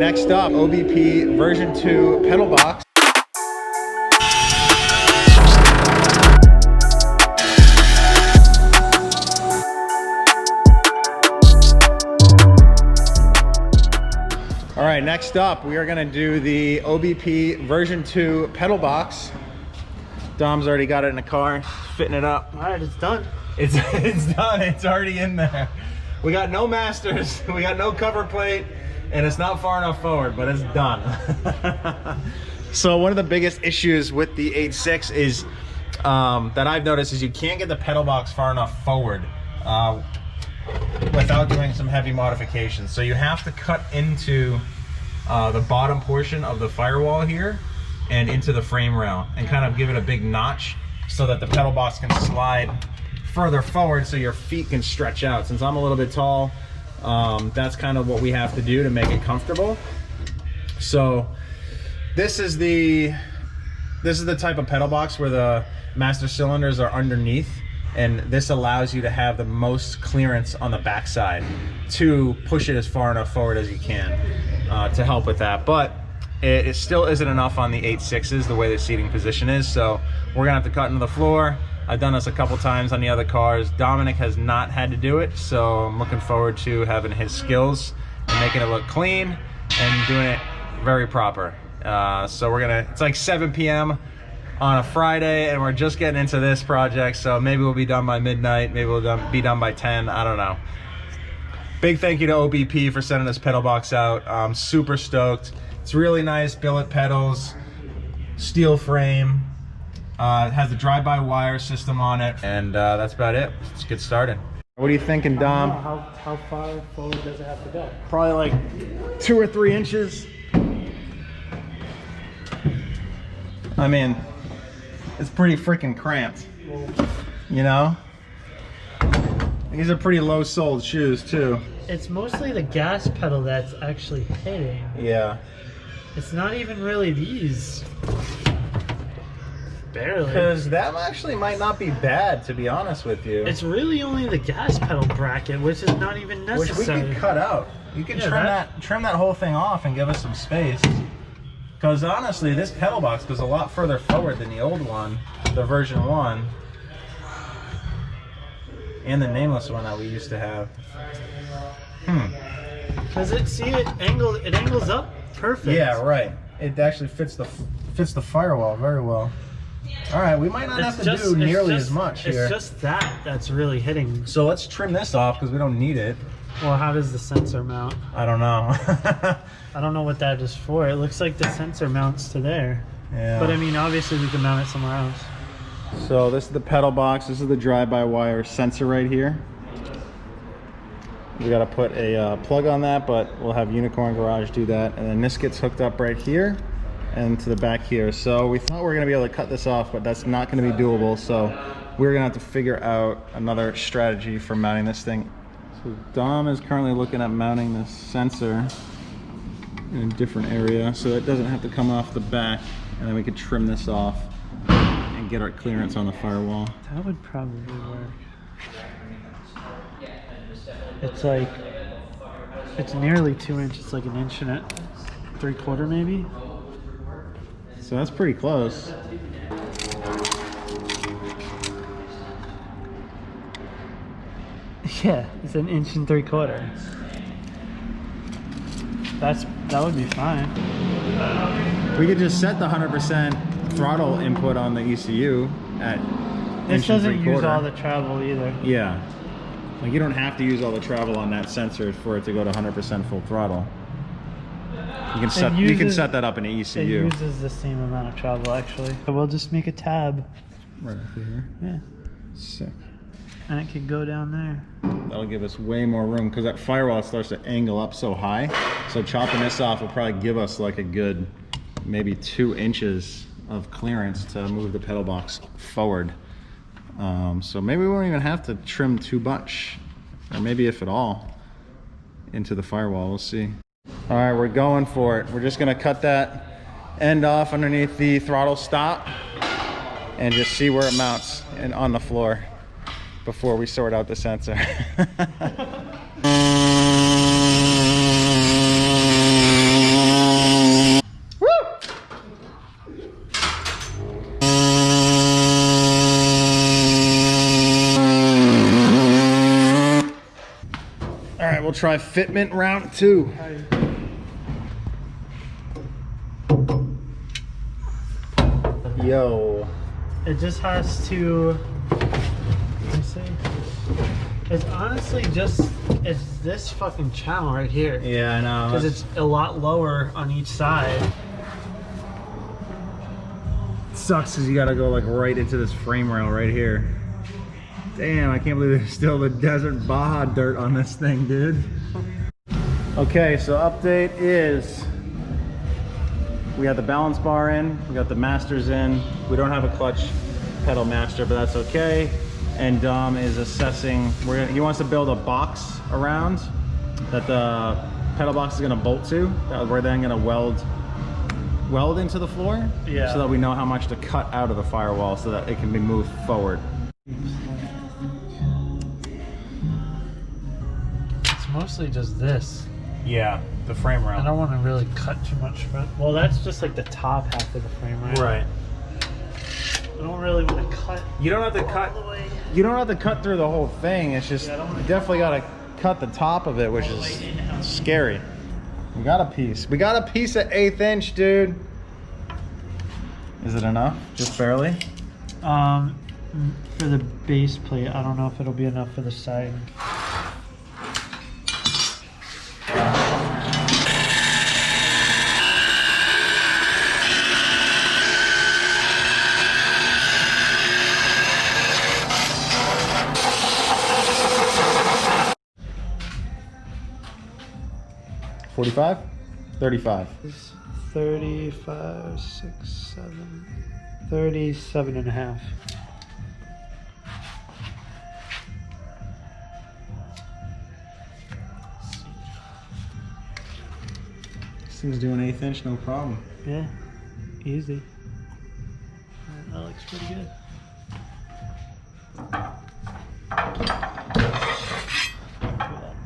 Next up, OBP version 2 pedal box. All right, next up, we are gonna do the OBP version 2 pedal box. Dom's already got it in the car, fitting it up. All right, it's done. It's done, it's already in there. We got no masters, we got no cover plate, and it's not far enough forward, but it's done. So one of the biggest issues with the 8.6 is, that I've noticed, is you can't get the pedal box far enough forward without doing some heavy modifications. So you have to cut into the bottom portion of the firewall here and into the frame rail and kind of give it a big notch so that the pedal box can slide further forward so your feet can stretch out. Since I'm a little bit tall, that's kind of what we have to do to make it comfortable. So this is the type of pedal box where the master cylinders are underneath, and this allows you to have the most clearance on the backside to push it as far enough forward as you can to help with that. But it still isn't enough on the 8.6s the way the seating position is, so we're gonna have to cut into the floor. I've done this a couple times on the other cars. Dominic has not had to do it, so I'm looking forward to having his skills and making it look clean and doing it very proper. So it's like 7 p.m. on a Friday, and we're just getting into this project, so maybe we'll be done by midnight, maybe we'll be done by 10, I don't know. Big thank you to OBP for sending this pedal box out. I'm super stoked. It's really nice, billet pedals, steel frame. It has the drive-by-wire system on it, and that's about it. Let's get started. What are you thinking, Dom? How far forward does it have to go? Probably like 2 or 3 inches. I mean, it's pretty freaking cramped, you know? These are pretty low-soled shoes, too. It's mostly the gas pedal that's actually hitting. Yeah. It's not even really these. Barely. Because that actually might not be bad, to be honest with you. It's really only the gas pedal bracket, which is not even necessary. Which we could cut out. You could trim that whole thing off and give us some space. Because honestly, this pedal box goes a lot further forward than the old one, the version 1. And the nameless one that we used to have. Does it see it angles up perfect? Yeah, right. It actually fits the firewall very well. All right, we might not have to do nearly as much here. It's just that's really hitting. So let's trim this off because we don't need it. Well, how does the sensor mount? I don't know. I don't know what that is for. It looks like the sensor mounts to there. Yeah. But I mean, obviously we can mount it somewhere else. So this is the pedal box. This is the drive-by-wire sensor right here. We got to put a plug on that, but we'll have Unicorn Garage do that. And then this gets hooked up right here and to the back here. So we thought we were going to be able to cut this off, but that's not going to be doable. So we're going to have to figure out another strategy for mounting this thing. So Dom is currently looking at mounting this sensor in a different area so it doesn't have to come off the back, and then we could trim this off and get our clearance on the firewall. That would probably work. It's like, it's nearly 2 inches, like 1 3/4 inches maybe. So that's pretty close. Yeah, it's 1 3/4 inches. That would be fine. We could just set the 100% throttle input on the ECU at This doesn't use all the travel either. Yeah. Like you don't have to use all the travel on that sensor for it to go to 100% full throttle. You can set that up in an ECU. It uses the same amount of travel actually. So we'll just make a tab. Right up here. Yeah. Sick. And it could go down there. That'll give us way more room because that firewall starts to angle up so high. So chopping this off will probably give us like a good maybe 2 inches of clearance to move the pedal box forward. So maybe we won't even have to trim too much, or maybe if at all, into the firewall. We'll see. All right, we're going for it. We're just gonna cut that end off underneath the throttle stop and just see where it mounts and on the floor before we sort out the sensor. we'll try fitment round 2. Yo. It just has to, let me see. It's honestly just, it's this fucking channel right here. Yeah, I know. Because it's a lot lower on each side. It sucks because you gotta go like right into this frame rail right here. Damn, I can't believe there's still the desert Baja dirt on this thing, dude. Okay, so update is we got the balance bar in, we got the masters in. We don't have a clutch pedal master, but that's okay. And Dom is assessing, he wants to build a box around that the pedal box is gonna bolt to, that we're then gonna weld into the floor, yeah, so that we know how much to cut out of the firewall so that it can be moved forward. It's mostly just this. Yeah, the frame rail. I don't want to really cut too much from, well, that's just like the top half of the frame rail. Right. I don't really want to cut. You don't have to cut. You don't have to cut through the whole thing. It's just, you definitely got to cut the top of it, which is scary. We got a piece. We got a piece at 1/8 inch, dude. Is it enough? Just barely? For the base plate, I don't know if it'll be enough for the side. $45? $35. 35, 6, 7, 37 and a half. This thing's doing 1/8 inch, no problem. Yeah, easy. That looks pretty good.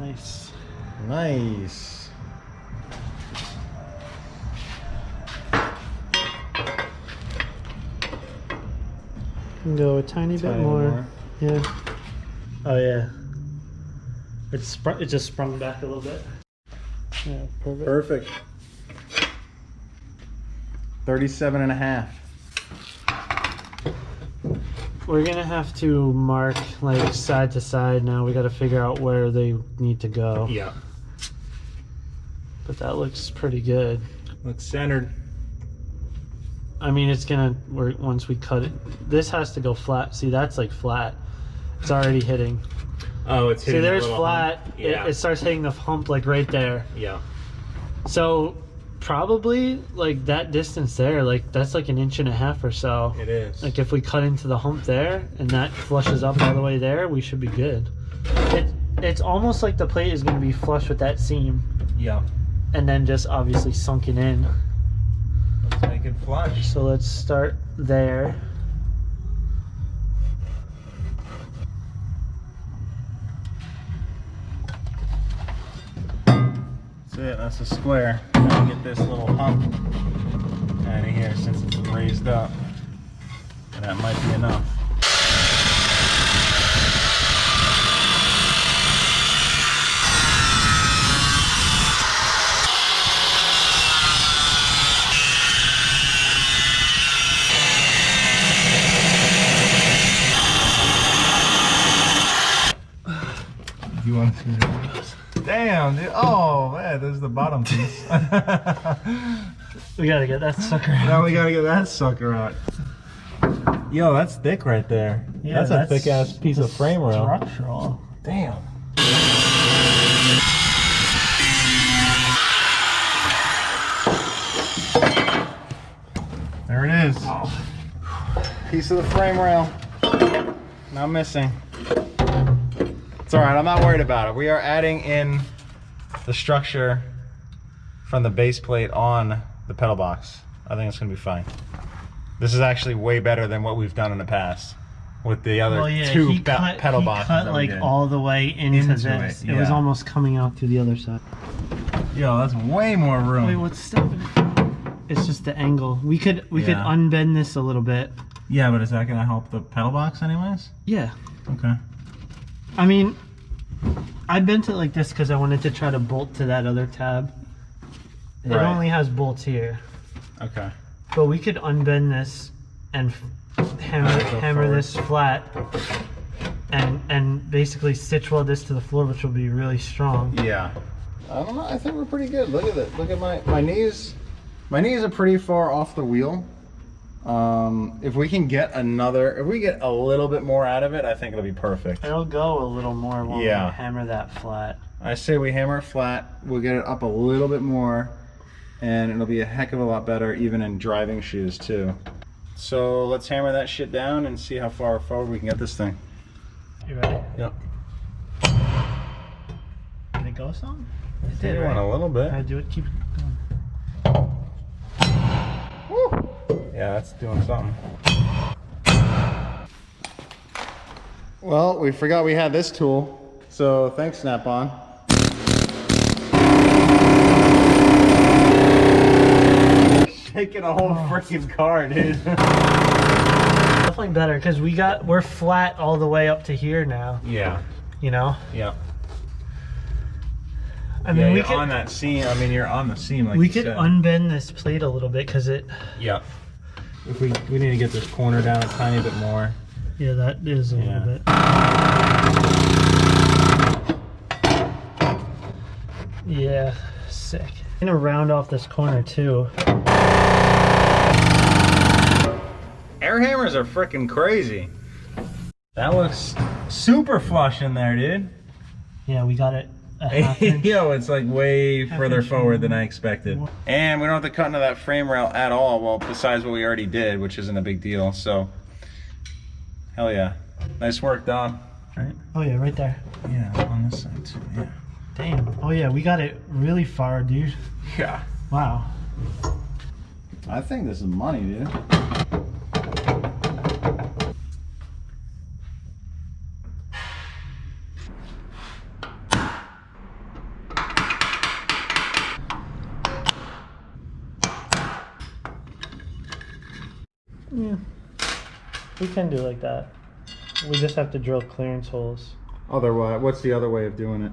Nice. Nice. Can go a tiny bit more. Yeah. Oh yeah. It just sprung back a little bit. Yeah, perfect. Perfect. 37 and a half. We're gonna have to mark like side to side now. We got to figure out where they need to go. Yeah. But that looks pretty good. Looks centered. I mean, it's gonna work once we cut it. This has to go flat. See, that's like flat. It's already hitting. Oh, it's hitting. See, there's the flat. Yeah. It starts hitting the hump like right there. Yeah. So probably like that distance there, like that's like 1.5 inches or so. It is. Like if we cut into the hump there and that flushes up all the way there, we should be good. It's almost like the plate is going to be flush with that seam. Yeah. And then just obviously sunken in. Let's make it flush. So let's start there. That's it, that's a square. Now get this little hump out of here since it's raised up. And that might be enough. You want to see that? Damn, dude. Oh, man, there's the bottom piece. We gotta get that sucker out. Now we gotta get that sucker out. Yo, that's thick right there. Yeah, that's a thick ass piece of frame rail. Structural. Damn. There it is. Oh. Piece of the frame rail. Not missing. It's alright, I'm not worried about it. We are adding in the structure from the base plate on the pedal box. I think it's going to be fine. This is actually way better than what we've done in the past with the other two pedal boxes. He cut like all the way into this. It was almost coming out through the other side. Yo, that's way more room. Wait, what's stopping it? It's just the angle. We could unbend this a little bit. Yeah, but is that going to help the pedal box anyways? Yeah. Okay. I mean, I bent it like this because I wanted to try to bolt to that other tab. It Right. only has bolts here. Okay. But we could unbend this and hammer this flat and basically stitch weld this to the floor, which will be really strong. Yeah. I don't know. I think we're pretty good. Look at it. Look at my knees. My knees are pretty far off the wheel. If we can get if we get a little bit more out of it, I think it'll be perfect. It'll go a little more when we hammer that flat. I say we hammer it flat. We'll get it up a little bit more, and it'll be a heck of a lot better, even in driving shoes too. So let's hammer that shit down and see how far forward we can get this thing. You ready? Yep. Did it go some? It did, right? A little bit. I do it. Keep it going. Woo! Yeah, that's doing something. Well, we forgot we had this tool, so thanks, Snap-on. Shaking a whole freaking car, dude. Definitely better because we're flat all the way up to here now. Yeah. You know? Yeah. I mean, you're on that seam. I mean, you're on the seam, like we you could said. unbend this plate a little bit because it. Yeah. If we need to get this corner down a tiny bit more. Yeah, that is a little bit. Yeah, sick. I'm gonna round off this corner too. Air hammers are freaking crazy. That looks super flush in there, dude. Yeah, we got it a half inch. Yo, it's like way further forward than I expected. And we don't have to cut into that frame rail at all, well, besides what we already did, which isn't a big deal, so. Hell yeah. Nice work, Dom. Right? Oh yeah, right there. Yeah, on this side too, yeah. Damn. Oh yeah, we got it really far, dude. Yeah. Wow. I think this is money, dude. Yeah. We can do like that. We just have to drill clearance holes. Otherwise, what's the other way of doing it?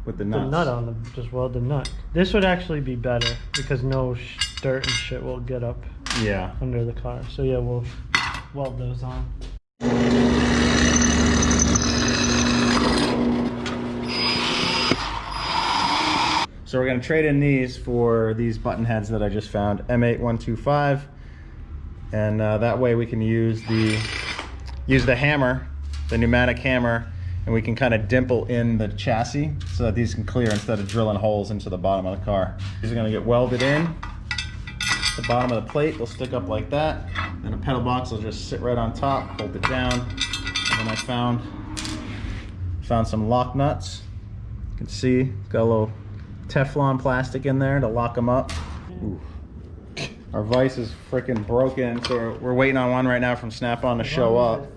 With the nuts? The nut on them, just weld the nut. This would actually be better because no dirt and shit will get up under the car. So yeah, we'll weld those on. So we're gonna trade in these for these button heads that I just found, M8125, and that way we can use the hammer, the pneumatic hammer, and we can kind of dimple in the chassis so that these can clear instead of drilling holes into the bottom of the car. These are gonna get welded in. The bottom of the plate will stick up like that. Then a pedal box will just sit right on top, hold it down. And then I found some lock nuts. You can see, it's got a little Teflon plastic in there to lock them up. Ooh. Our vise is freaking broken, so we're waiting on one right now from Snap-on to show up.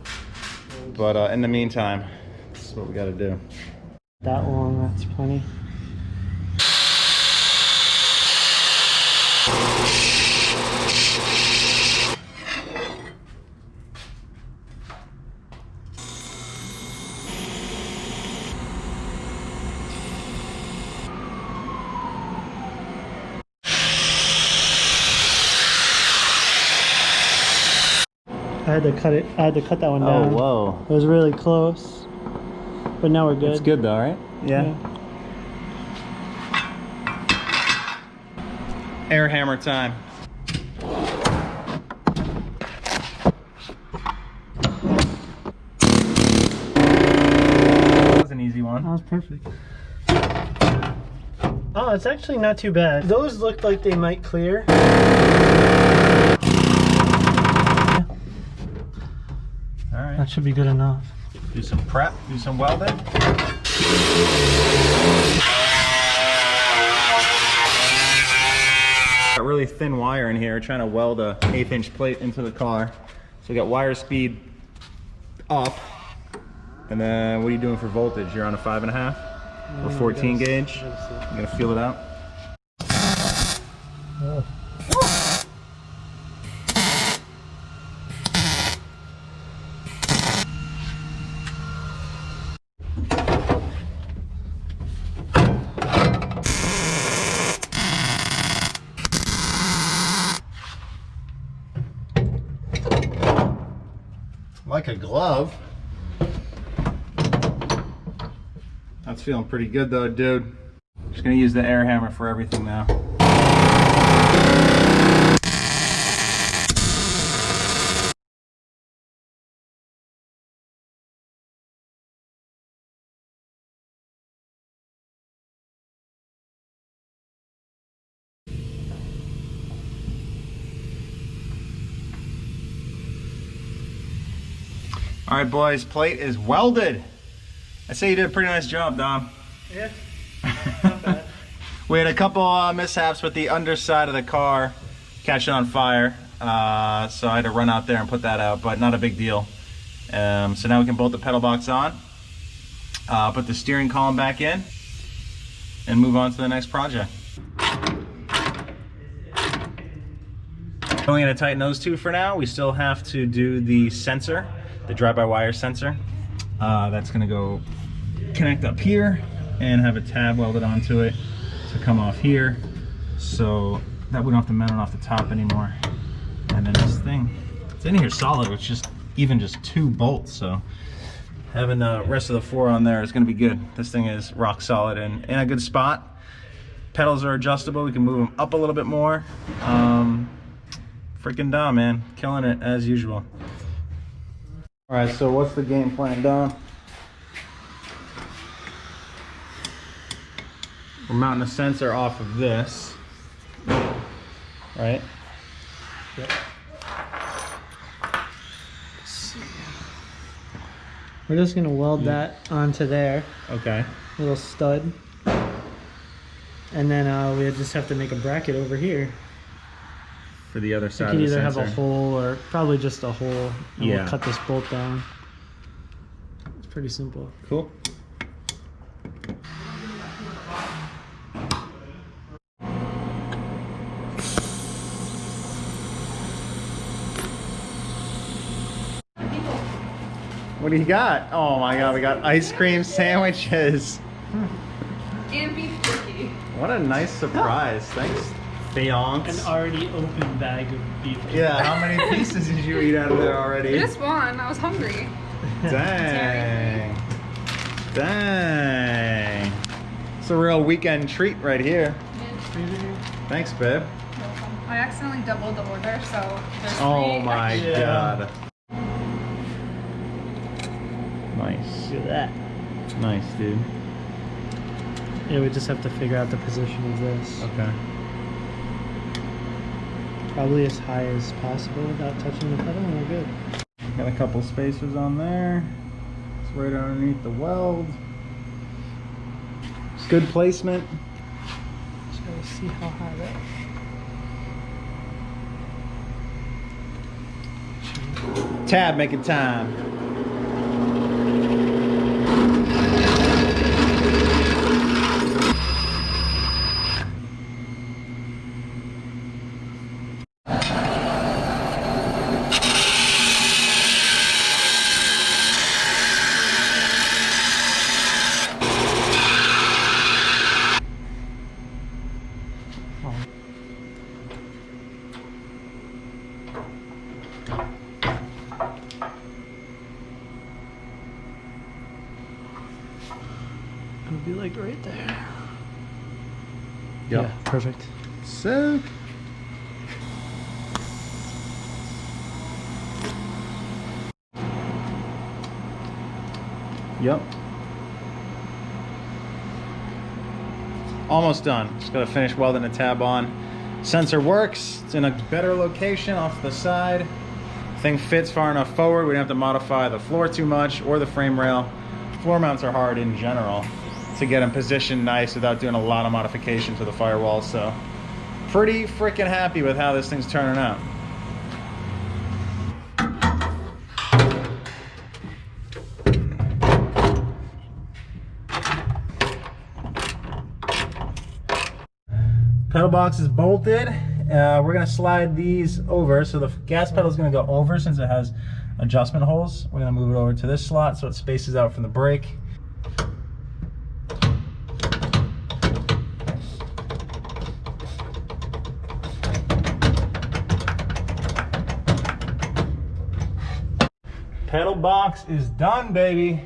But in the meantime, this is what we gotta do. That long, that's plenty. I had to cut that one down. Oh, whoa. It was really close. But now we're good. It's good though, right? Yeah. Air hammer time. That was an easy one. That was perfect. Oh, it's actually not too bad. Those looked like they might clear. Alright. That should be good enough. Do some prep, do some welding. Got really thin wire in here, trying to weld a 1/8 inch plate into the car. So we got wire speed up. And then what are you doing for voltage? You're on a 5.5 or 14 gauge? You gonna feel it out? Oh. like a glove. That's feeling pretty good though, dude. Just gonna use the air hammer for everything now. All right, boys, plate is welded. I say you did a pretty nice job, Dom. Yeah, not bad. We had a couple mishaps with the underside of the car catching on fire, so I had to run out there and put that out, but not a big deal. So now we can bolt the pedal box on, put the steering column back in, and move on to the next project. Only gonna tighten those two for now. We still have to do the sensor, the drive-by-wire sensor. That's gonna go connect up here and have a tab welded onto it to come off here, so that we don't have to mount it off the top anymore. And then this thing, it's in here solid, with just even just 2 bolts, so having the rest of the 4 on there is gonna be good. This thing is rock solid and in a good spot. Pedals are adjustable, we can move them up a little bit more. Freaking Dom, man, killing it as usual. All right, so what's the game plan, Dom? We're mounting a sensor off of this, right? Yep. We're just gonna weld that onto there. Okay. Little stud. And then we just have to make a bracket over here. For the other side You of can the either sensor. have a hole or probably just a hole. And Yeah. we'll cut this bolt down. It's pretty simple. Cool. What do you got? Oh my god, we got ice cream sandwiches. And beef jerky. What a nice surprise. Thanks, Fiance. An already open bag of beef jerky. Yeah, how many pieces did you eat out of there already? Just one. I was hungry. Dang. Dang. It's a real weekend treat right here. Thanks, babe. I accidentally doubled the order, so there's 3. Oh my Yeah. god. Nice. Look at that. Nice, dude. Yeah, we just have to figure out the position of this. Okay. Probably as high as possible without touching the pedal, and we're good. Got a couple spacers on there. It's right underneath the weld. It's good placement. Just gotta see how high that. Tab making time. It'll be like right there. Yep. Yeah, perfect. Sick. Yep. Almost done. Just gotta finish welding the tab on. Sensor works. It's in a better location off the side. Thing fits far enough forward. We don't have to modify the floor too much or the frame rail. Floor mounts are hard in general to get them positioned nice without doing a lot of modification to the firewall. So pretty freaking happy with how this thing's turning out. Pedal box is bolted. We're gonna slide these over. So the gas pedal is gonna go over since it has adjustment holes. We're gonna move it over to this slot so it spaces out from the brake. Pedal box is done, baby.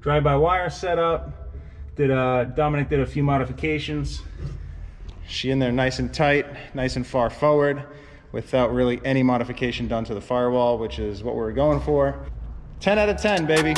Drive-by-wire setup. Dominic did a few modifications. She in there nice and tight, nice and far forward, without really any modification done to the firewall, which is what we're going for. 10 out of 10, baby.